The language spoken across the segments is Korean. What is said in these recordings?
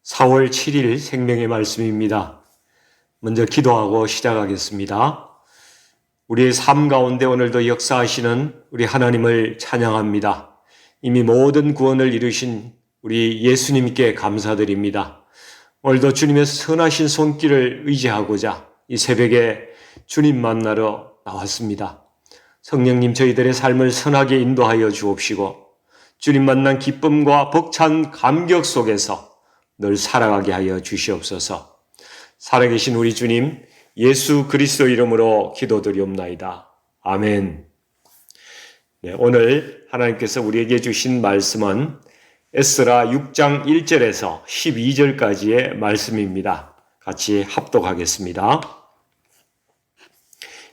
4월 7일 생명의 말씀입니다. 먼저 기도하고 시작하겠습니다. 우리의 삶 가운데 오늘도 역사하시는 우리 하나님을 찬양합니다. 이미 모든 구원을 이루신 우리 예수님께 감사드립니다. 오늘도 주님의 선하신 손길을 의지하고자 이 새벽에 주님 만나러 나왔습니다. 성령님, 저희들의 삶을 선하게 인도하여 주옵시고 주님 만난 기쁨과 벅찬 감격 속에서 늘 살아가게 하여 주시옵소서. 살아계신 우리 주님 예수 그리스도 이름으로 기도드리옵나이다. 아멘. 오늘 하나님께서 우리에게 주신 말씀은 에스라 6장 1절에서 12절까지의 말씀입니다. 같이 합독하겠습니다.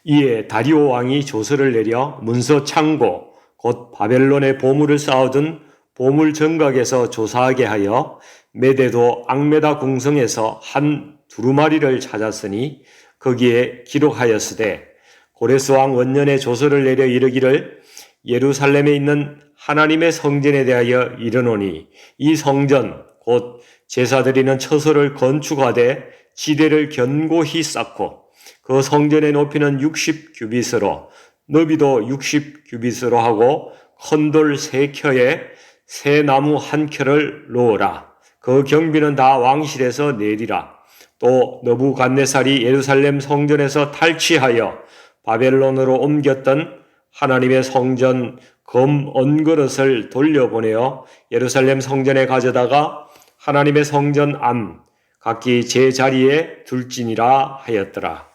이에 다리오 왕이 조서를 내려 문서 창고 곧 바벨론의 보물을 쌓아둔 보물 정각에서 조사하게 하여 메데도 앙메다 궁성에서 한 두루마리를 찾았으니 거기에 기록하였으되 고레스 왕 원년에 조서를 내려 이르기를 예루살렘에 있는 하나님의 성전에 대하여 이르노니 이 성전 곧 제사드리는 처소를 건축하되 지대를 견고히 쌓고 그 성전의 높이는 60규빗으로 너비도 60규빗으로 하고 컨돌 3켜에 새 나무 1켜를 놓으라. 그 경비는 다 왕실에서 내리라. 또 느부갓네살이 예루살렘 성전에서 탈취하여 바벨론으로 옮겼던 하나님의 성전 검 언그릇을 돌려보내어 예루살렘 성전에 가져다가 하나님의 성전 안 각기 제자리에 둘지니라 하였더라.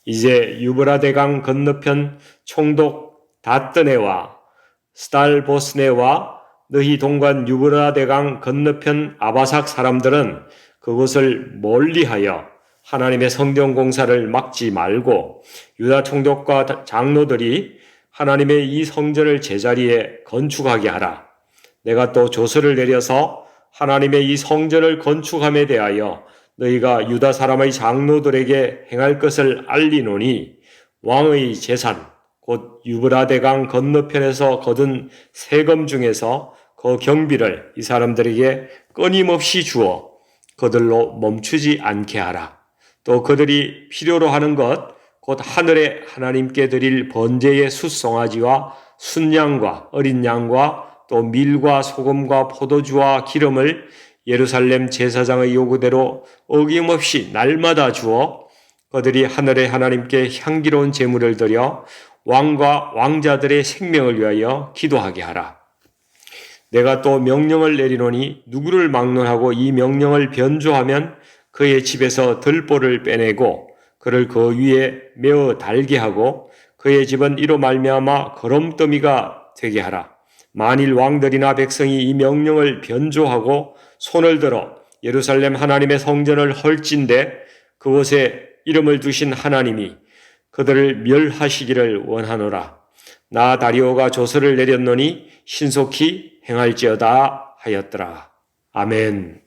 이제 유브라데강 건너편 총독 다뜨네와 스달보스네와 너희 동관 유브라데강 건너편 아바삭 사람들은 그것을 멀리하여 하나님의 성전 공사를 막지 말고 유다 총독과 장로들이 하나님의 이 성전을 제자리에 건축하게 하라. 내가 또 조서를 내려서 하나님의 이 성전을 건축함에 대하여 너희가 유다 사람의 장로들에게 행할 것을 알리노니 왕의 재산 곧 유브라데강 건너편에서 거둔 세금 중에서 그 경비를 이 사람들에게 끊임없이 주어 그들로 멈추지 않게 하라. 또 그들이 필요로 하는 것 곧 하늘의 하나님께 드릴 번제의 숫송아지와 순양과 어린 양과 또 밀과 소금과 포도주와 기름을 예루살렘 제사장의 요구대로 어김없이 날마다 주어 그들이 하늘의 하나님께 향기로운 제물을 드려 왕과 왕자들의 생명을 위하여 기도하게 하라. 내가 또 명령을 내리노니 누구를 막론하고 이 명령을 변조하면 그의 집에서 들보를 빼내고 그를 그 위에 메어 달게 하고 그의 집은 이로 말미암아 거름더미가 되게 하라. 만일 왕들이나 백성이 이 명령을 변조하고 손을 들어 예루살렘 하나님의 성전을 헐진대 그곳에 이름을 두신 하나님이 그들을 멸하시기를 원하노라. 나 다리오가 조서를 내렸노니 신속히 행할지어다 하였더라. 아멘.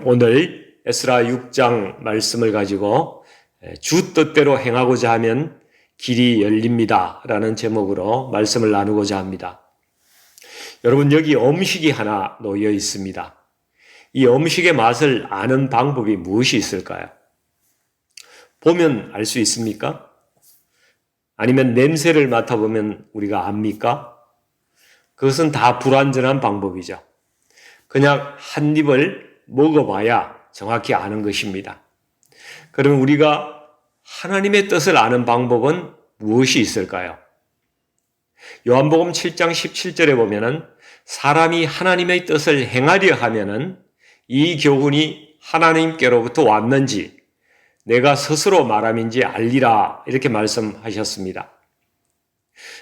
오늘 에스라 6장 말씀을 가지고 주 뜻대로 행하고자 하면 길이 열립니다 라는 제목으로 말씀을 나누고자 합니다. 여러분, 여기 음식이 하나 놓여 있습니다. 이 음식의 맛을 아는 방법이 무엇이 있을까요? 보면 알 수 있습니까? 아니면 냄새를 맡아보면 우리가 압니까? 그것은 다 불완전한 방법이죠. 그냥 한 입을 먹어봐야 정확히 아는 것입니다. 그러면 우리가 하나님의 뜻을 아는 방법은 무엇이 있을까요? 요한복음 7장 17절에 보면은 사람이 하나님의 뜻을 행하려 하면은 이 교훈이 하나님께로부터 왔는지 내가 스스로 말함인지 알리라 이렇게 말씀하셨습니다.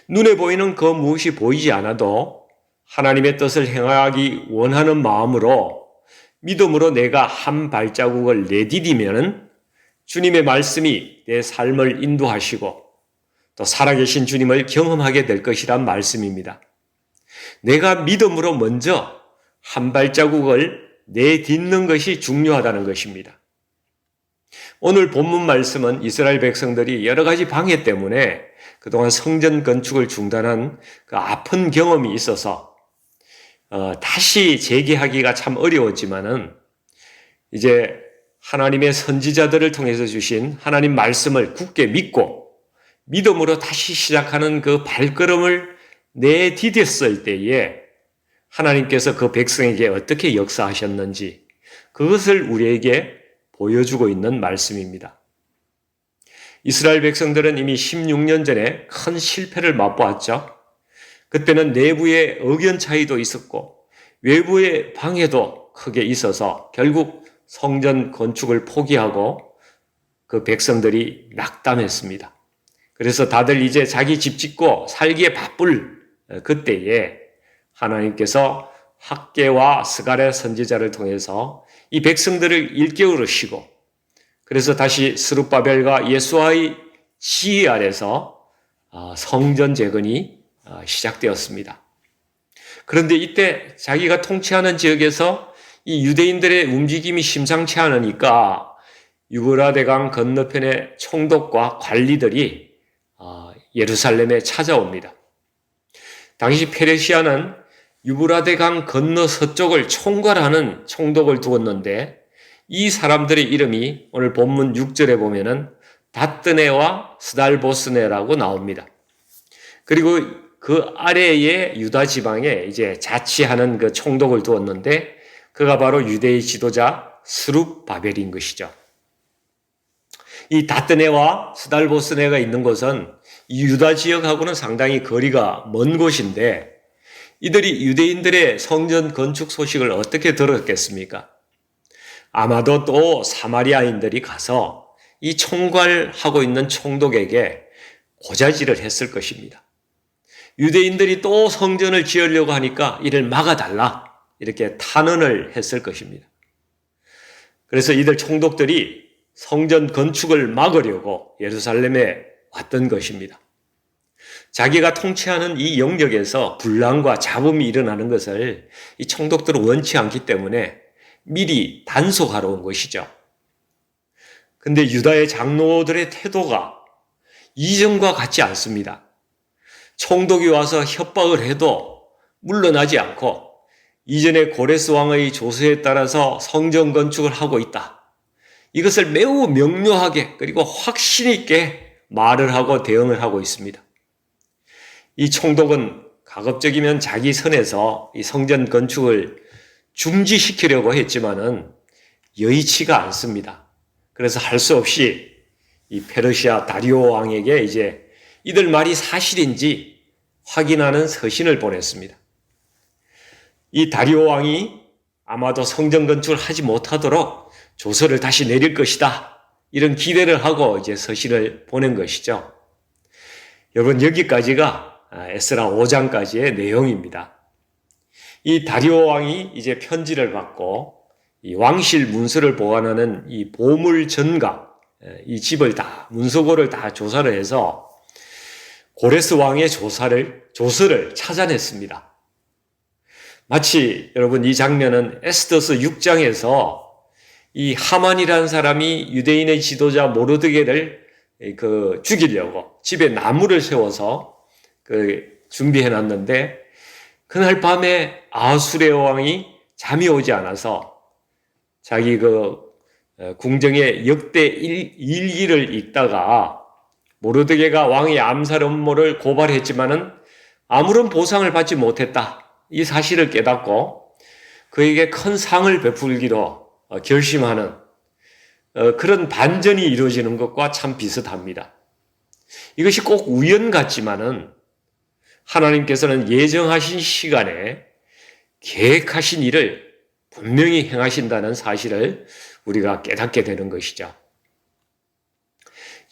눈에 보이는 그 무엇이 보이지 않아도 하나님의 뜻을 행하기 원하는 마음으로 믿음으로 내가 한 발자국을 내디디면 주님의 말씀이 내 삶을 인도하시고 또 살아계신 주님을 경험하게 될 것이란 말씀입니다. 내가 믿음으로 먼저 한 발자국을 내딛는 것이 중요하다는 것입니다. 오늘 본문 말씀은 이스라엘 백성들이 여러 가지 방해 때문에 그동안 성전 건축을 중단한 그 아픈 경험이 있어서 다시 재개하기가 참 어려웠지만은 이제 하나님의 선지자들을 통해서 주신 하나님 말씀을 굳게 믿고 믿음으로 다시 시작하는 그 발걸음을 내디뎠을 때에 하나님께서 그 백성에게 어떻게 역사하셨는지 그것을 우리에게 보여주고 있는 말씀입니다. 이스라엘 백성들은 이미 16년 전에 큰 실패를 맛보았죠. 그때는 내부의 의견 차이도 있었고 외부의 방해도 크게 있어서 결국 성전 건축을 포기하고 그 백성들이 낙담했습니다. 그래서 다들 이제 자기 집 짓고 살기에 바쁠 그때에 하나님께서 학개와 스가랴 선지자를 통해서 이 백성들을 일깨우시고 그래서 다시 스룹바벨과 예수아의 지휘 아래서 성전 재건이 시작되었습니다. 그런데 이때 자기가 통치하는 지역에서 이 유대인들의 움직임이 심상치 않으니까 유브라데강 건너편의 총독과 관리들이 예루살렘에 찾아옵니다. 당시 페르시아는 유브라데강 건너 서쪽을 총괄하는 총독을 두었는데 이 사람들의 이름이 오늘 본문 6절에 보면은 다뜨네와 스달보스네라고 나옵니다. 그리고 그 아래에 유다 지방에 이제 자치하는 그 총독을 두었는데 그가 바로 유대의 지도자 스룹바벨인 것이죠. 이 다뜨네와 스달보스네가 있는 곳은 이 유다 지역하고는 상당히 거리가 먼 곳인데 이들이 유대인들의 성전 건축 소식을 어떻게 들었겠습니까? 아마도 또 사마리아인들이 가서 이 총괄하고 있는 총독에게 고자질을 했을 것입니다. 유대인들이 또 성전을 지으려고 하니까 이를 막아달라 이렇게 탄원을 했을 것입니다. 그래서 이들 총독들이 성전 건축을 막으려고 예루살렘에 왔던 것입니다. 자기가 통치하는 이 영역에서 분란과 잡음이 일어나는 것을 이 총독들은 원치 않기 때문에 미리 단속하러 온 것이죠. 근데 유다의 장로들의 태도가 이전과 같지 않습니다. 총독이 와서 협박을 해도 물러나지 않고 이전에 고레스 왕의 조서에 따라서 성전 건축을 하고 있다. 이것을 매우 명료하게 그리고 확신 있게 말을 하고 대응을 하고 있습니다. 이 총독은 가급적이면 자기 선에서 이 성전 건축을 중지시키려고 했지만은 여의치가 않습니다. 그래서 할 수 없이 이 페르시아 다리오 왕에게 이제 이들 말이 사실인지 확인하는 서신을 보냈습니다. 이 다리오 왕이 아마도 성전 건축을 하지 못하도록 조서를 다시 내릴 것이다. 이런 기대를 하고 이제 서신을 보낸 것이죠. 여러분 여기까지가 에스라 5장까지의 내용입니다. 이 다리오 왕이 이제 편지를 받고 이 왕실 문서를 보관하는 이 보물 전각, 이 집을 다 문서고를 다 조사를 해서 고레스 왕의 조서를 찾아냈습니다. 마치 여러분 이 장면은 에스더서 6장에서 이 하만이라는 사람이 유대인의 지도자 모르드게를 죽이려고 집에 나무를 세워서 준비해 놨는데 그날 밤에 아수레 왕이 잠이 오지 않아서 자기 궁정의 역대 일기를 읽다가 모르드게가 왕의 암살 음모를 고발했지만은 아무런 보상을 받지 못했다. 이 사실을 깨닫고 그에게 큰 상을 베풀기로 결심하는 그런 반전이 이루어지는 것과 참 비슷합니다. 이것이 꼭 우연 같지만은 하나님께서는 예정하신 시간에 계획하신 일을 분명히 행하신다는 사실을 우리가 깨닫게 되는 것이죠.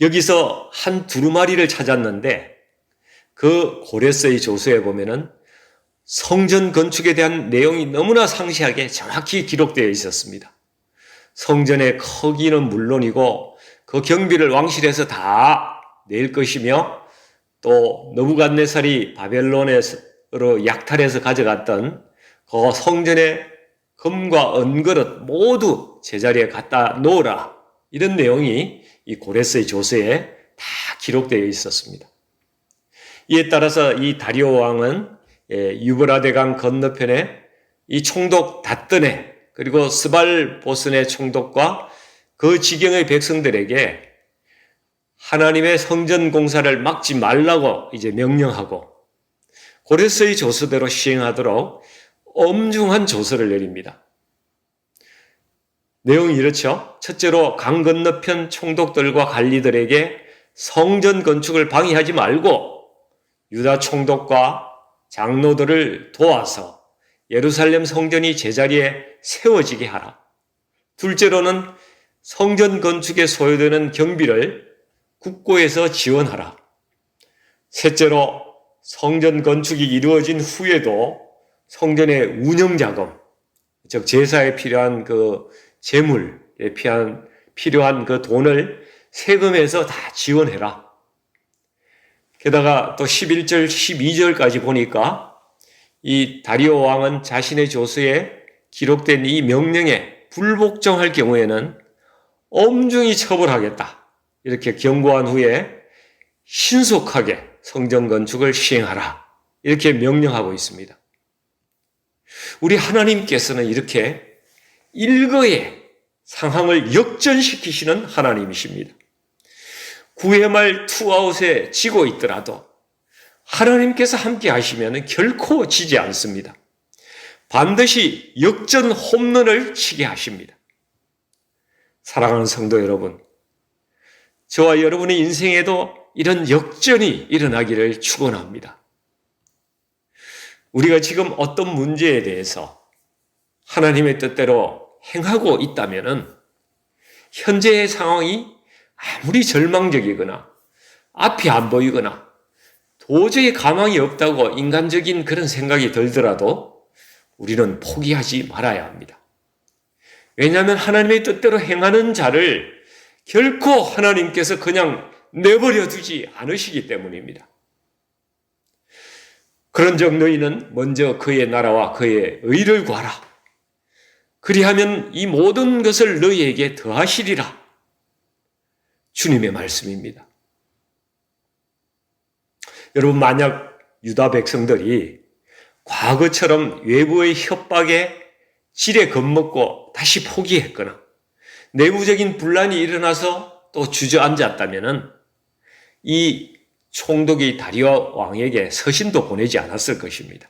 여기서 한 두루마리를 찾았는데 그 고레스의 조서에 보면은 성전 건축에 대한 내용이 너무나 상세하게 정확히 기록되어 있었습니다. 성전의 크기는 물론이고 그 경비를 왕실에서 다 낼 것이며 또 느부갓네살이 바벨론으로 약탈해서 가져갔던 그 성전의 금과 은그릇 모두 제자리에 갖다 놓으라. 이런 내용이 이 고레스의 조서에 다 기록되어 있었습니다. 이에 따라서 이 다리오 왕은 유브라데강 건너편에 이 총독 닷드네 그리고 스발보스네 총독과 그 지경의 백성들에게 하나님의 성전 공사를 막지 말라고 이제 명령하고 고레스의 조서대로 시행하도록 엄중한 조서를 내립니다. 내용이 이렇죠. 첫째로 강 건너편 총독들과 관리들에게 성전 건축을 방해하지 말고 유다 총독과 장로들을 도와서 예루살렘 성전이 제자리에 세워지게 하라. 둘째로는 성전 건축에 소요되는 경비를 국고에서 지원하라. 셋째로 성전 건축이 이루어진 후에도 성전의 운영 자금, 즉 제사에 필요한 그 재물에 필요한 그 돈을 세금에서 다 지원해라. 게다가 또 11절, 12절까지 보니까 이 다리오 왕은 자신의 조서에 기록된 이 명령에 불복종할 경우에는 엄중히 처벌하겠다. 이렇게 경고한 후에 신속하게 성전 건축을 시행하라. 이렇게 명령하고 있습니다. 우리 하나님께서는 이렇게 일거에 상황을 역전시키시는 하나님이십니다. 9회 말 투아웃에 지고 있더라도 하나님께서 함께 하시면 결코 지지 않습니다. 반드시 역전 홈런을 치게 하십니다. 사랑하는 성도 여러분, 저와 여러분의 인생에도 이런 역전이 일어나기를 축원합니다. 우리가 지금 어떤 문제에 대해서 하나님의 뜻대로 행하고 있다면 현재의 상황이 아무리 절망적이거나 앞이 안 보이거나 도저히 가망이 없다고 인간적인 그런 생각이 들더라도 우리는 포기하지 말아야 합니다. 왜냐하면 하나님의 뜻대로 행하는 자를 결코 하나님께서 그냥 내버려 두지 않으시기 때문입니다. 그런즉 너희는 먼저 그의 나라와 그의 의를 구하라. 그리하면 이 모든 것을 너희에게 더하시리라. 주님의 말씀입니다. 여러분, 만약 유다 백성들이 과거처럼 외부의 협박에 지레 겁먹고 다시 포기했거나 내부적인 분란이 일어나서 또 주저앉았다면 이 총독이 다리오 왕에게 서신도 보내지 않았을 것입니다.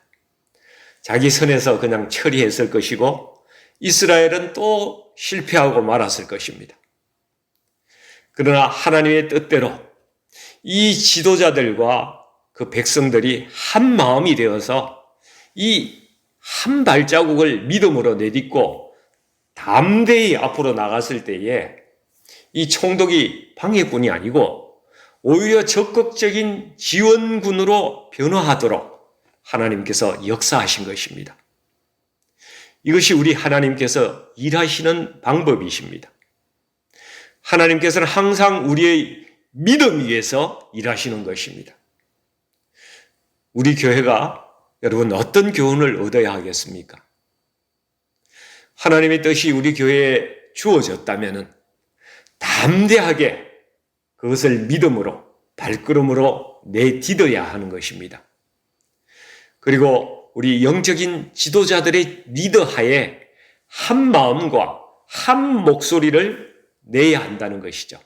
자기 선에서 그냥 처리했을 것이고 이스라엘은 또 실패하고 말았을 것입니다. 그러나 하나님의 뜻대로 이 지도자들과 그 백성들이 한 마음이 되어서 이 한 발자국을 믿음으로 내딛고 담대히 앞으로 나갔을 때에 이 총독이 방해꾼이 아니고 오히려 적극적인 지원군으로 변화하도록 하나님께서 역사하신 것입니다. 이것이 우리 하나님께서 일하시는 방법이십니다. 하나님께서는 항상 우리의 믿음 위에서 일하시는 것입니다. 우리 교회가 여러분 어떤 교훈을 얻어야 하겠습니까? 하나님의 뜻이 우리 교회에 주어졌다면 담대하게 그것을 믿음으로 발걸음으로 내딛어야 하는 것입니다. 그리고 우리 영적인 지도자들의 리더하에 한 마음과 한 목소리를 내야 한다는 것이죠.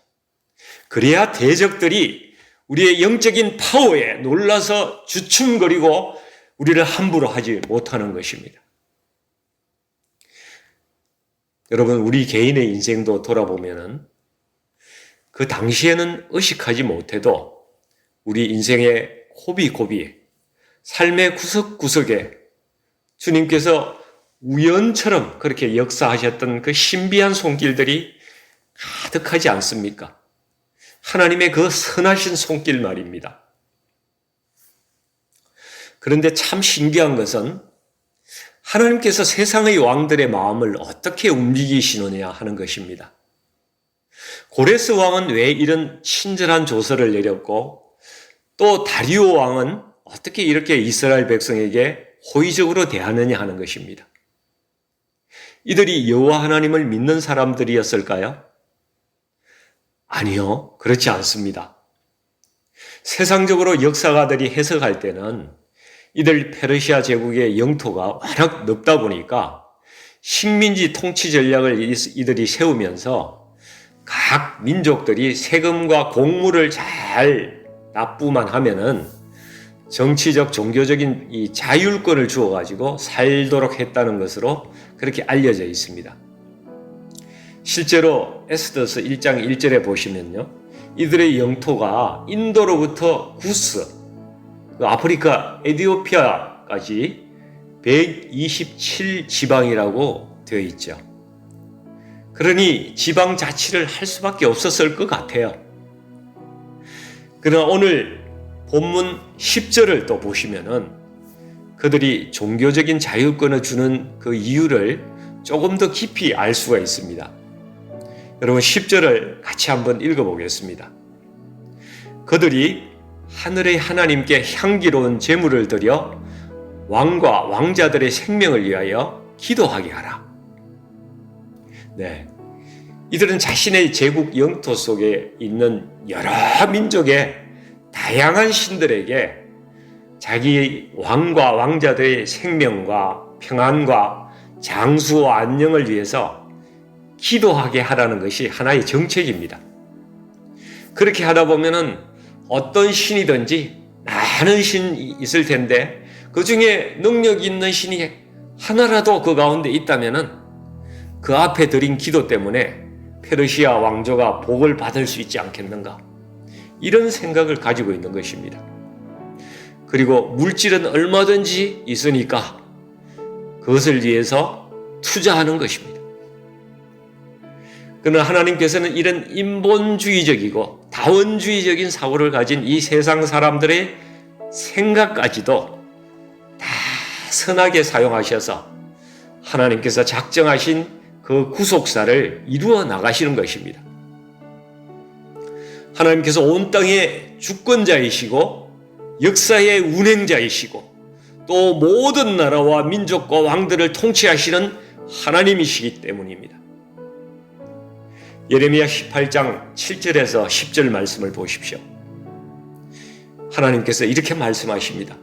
그래야 대적들이 우리의 영적인 파워에 놀라서 주춤거리고 우리를 함부로 하지 못하는 것입니다. 여러분, 우리 개인의 인생도 돌아보면은 그 당시에는 의식하지 못해도 우리 인생의 고비고비에 삶의 구석구석에 주님께서 우연처럼 그렇게 역사하셨던 그 신비한 손길들이 가득하지 않습니까? 하나님의 그 선하신 손길 말입니다. 그런데 참 신기한 것은 하나님께서 세상의 왕들의 마음을 어떻게 움직이시느냐 하는 것입니다. 고레스 왕은 왜 이런 친절한 조서를 내렸고 또 다리오 왕은 어떻게 이렇게 이스라엘 백성에게 호의적으로 대하느냐 하는 것입니다. 이들이 여호와 하나님을 믿는 사람들이었을까요? 아니요, 그렇지 않습니다. 세상적으로 역사가들이 해석할 때는 이들 페르시아 제국의 영토가 워낙 넓다 보니까 식민지 통치 전략을 이들이 세우면서 각 민족들이 세금과 공물을 잘 납부만 하면은 정치적, 종교적인 이 자율권을 주어가지고 살도록 했다는 것으로 그렇게 알려져 있습니다. 실제로 에스더서 1장 1절에 보시면요, 이들의 영토가 인도로부터 구스, 아프리카 에티오피아까지 127 지방이라고 되어 있죠. 그러니 지방 자치를 할 수밖에 없었을 것 같아요. 그러나 오늘 본문 10절을 또 보시면은 그들이 종교적인 자유권을 주는 그 이유를 조금 더 깊이 알 수가 있습니다. 여러분 10절을 같이 한번 읽어보겠습니다. 그들이 하늘의 하나님께 향기로운 제물을 드려 왕과 왕자들의 생명을 위하여 기도하게 하라. 네, 이들은 자신의 제국 영토 속에 있는 여러 민족의 다양한 신들에게 자기 왕과 왕자들의 생명과 평안과 장수와 안녕을 위해서 기도하게 하라는 것이 하나의 정책입니다. 그렇게 하다 보면은 어떤 신이든지 많은 신이 있을 텐데 그 중에 능력 있는 신이 하나라도 그 가운데 있다면은 그 앞에 드린 기도 때문에 페르시아 왕조가 복을 받을 수 있지 않겠는가? 이런 생각을 가지고 있는 것입니다. 그리고 물질은 얼마든지 있으니까 그것을 위해서 투자하는 것입니다. 그러나 하나님께서는 이런 인본주의적이고 다원주의적인 사고를 가진 이 세상 사람들의 생각까지도 다 선하게 사용하셔서 하나님께서 작정하신 그 구속사를 이루어 나가시는 것입니다. 하나님께서 온 땅의 주권자이시고 역사의 운행자이시고 또 모든 나라와 민족과 왕들을 통치하시는 하나님이시기 때문입니다. 예레미야 18장 7절에서 10절 말씀을 보십시오. 하나님께서 이렇게 말씀하십니다.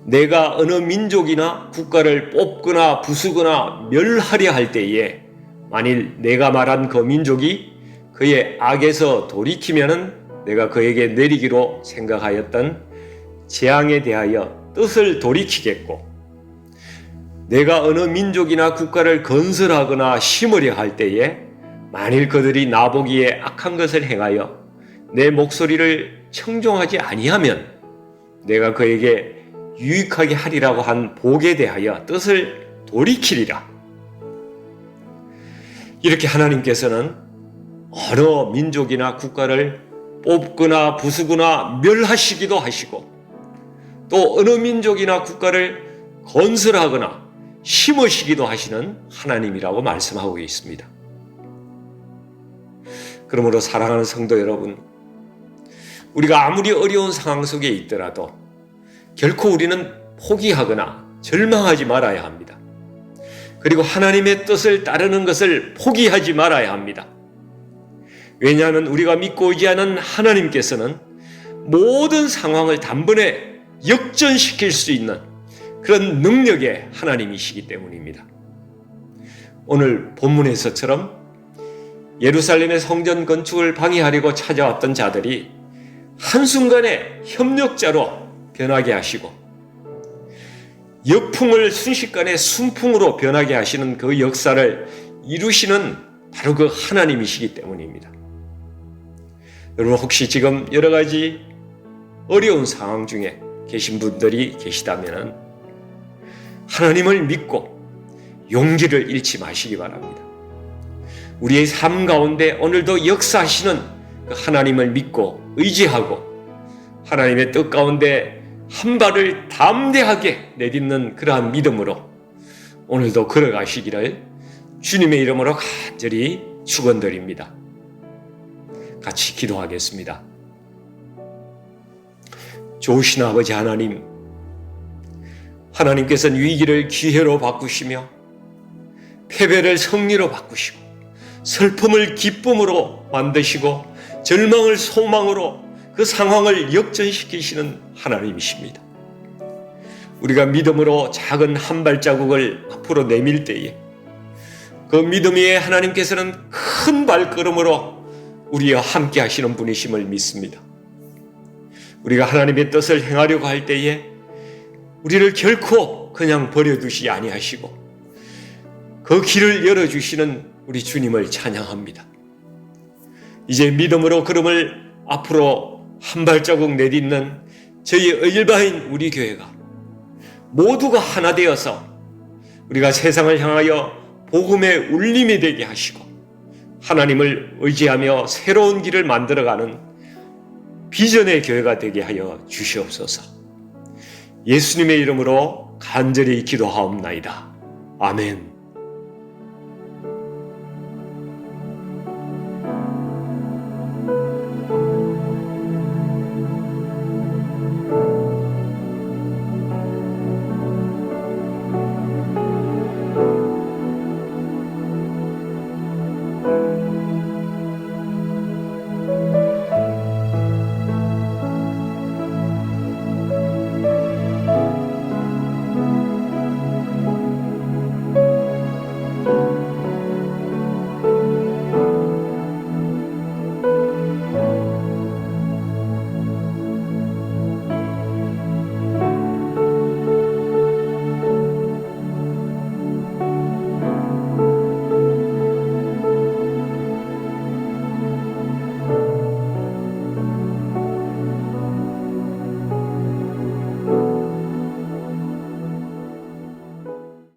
내가 어느 민족이나 국가를 뽑거나 부수거나 멸하려 할 때에 만일 내가 말한 그 민족이 그의 악에서 돌이키면은 내가 그에게 내리기로 생각하였던 재앙에 대하여 뜻을 돌이키겠고 내가 어느 민족이나 국가를 건설하거나 심으려 할 때에 만일 그들이 나보기에 악한 것을 행하여 내 목소리를 청종하지 아니하면 내가 그에게 유익하게 하리라고 한 복에 대하여 뜻을 돌이키리라. 이렇게 하나님께서는 어느 민족이나 국가를 뽑거나 부수거나 멸하시기도 하시고 또 어느 민족이나 국가를 건설하거나 심으시기도 하시는 하나님이라고 말씀하고 있습니다. 그러므로 사랑하는 성도 여러분, 우리가 아무리 어려운 상황 속에 있더라도 결코 우리는 포기하거나 절망하지 말아야 합니다. 그리고 하나님의 뜻을 따르는 것을 포기하지 말아야 합니다. 왜냐하면 우리가 믿고 의지하는 하나님께서는 모든 상황을 단번에 역전시킬 수 있는 그런 능력의 하나님이시기 때문입니다. 오늘 본문에서처럼 예루살렘의 성전 건축을 방해하려고 찾아왔던 자들이 한순간에 협력자로 변하게 하시고 역풍을 순식간에 순풍으로 변하게 하시는 그 역사를 이루시는 바로 그 하나님이시기 때문입니다. 여러분 혹시 지금 여러 가지 어려운 상황 중에 계신 분들이 계시다면 하나님을 믿고 용기를 잃지 마시기 바랍니다. 우리의 삶 가운데 오늘도 역사하시는 그 하나님을 믿고 의지하고 하나님의 뜻 가운데 한 발을 담대하게 내딛는 그러한 믿음으로 오늘도 걸어가시기를 주님의 이름으로 간절히 축원드립니다. 같이 기도하겠습니다. 좋으신 아버지 하나님, 하나님께서는 위기를 기회로 바꾸시며 패배를 승리로 바꾸시고 슬픔을 기쁨으로 만드시고 절망을 소망으로 그 상황을 역전시키시는 하나님이십니다. 우리가 믿음으로 작은 한 발자국을 앞으로 내밀 때에 그 믿음 위에 하나님께서는 큰 발걸음으로 우리와 함께 하시는 분이심을 믿습니다. 우리가 하나님의 뜻을 행하려고 할 때에 우리를 결코 그냥 버려두시지 아니하시고 그 길을 열어주시는 우리 주님을 찬양합니다. 이제 믿음으로 걸음을 앞으로 한 발자국 내딛는 저희 일반인 우리 교회가 모두가 하나 되어서 우리가 세상을 향하여 복음의 울림이 되게 하시고 하나님을 의지하며 새로운 길을 만들어가는 비전의 교회가 되게 하여 주시옵소서. 예수님의 이름으로 간절히 기도하옵나이다. 아멘.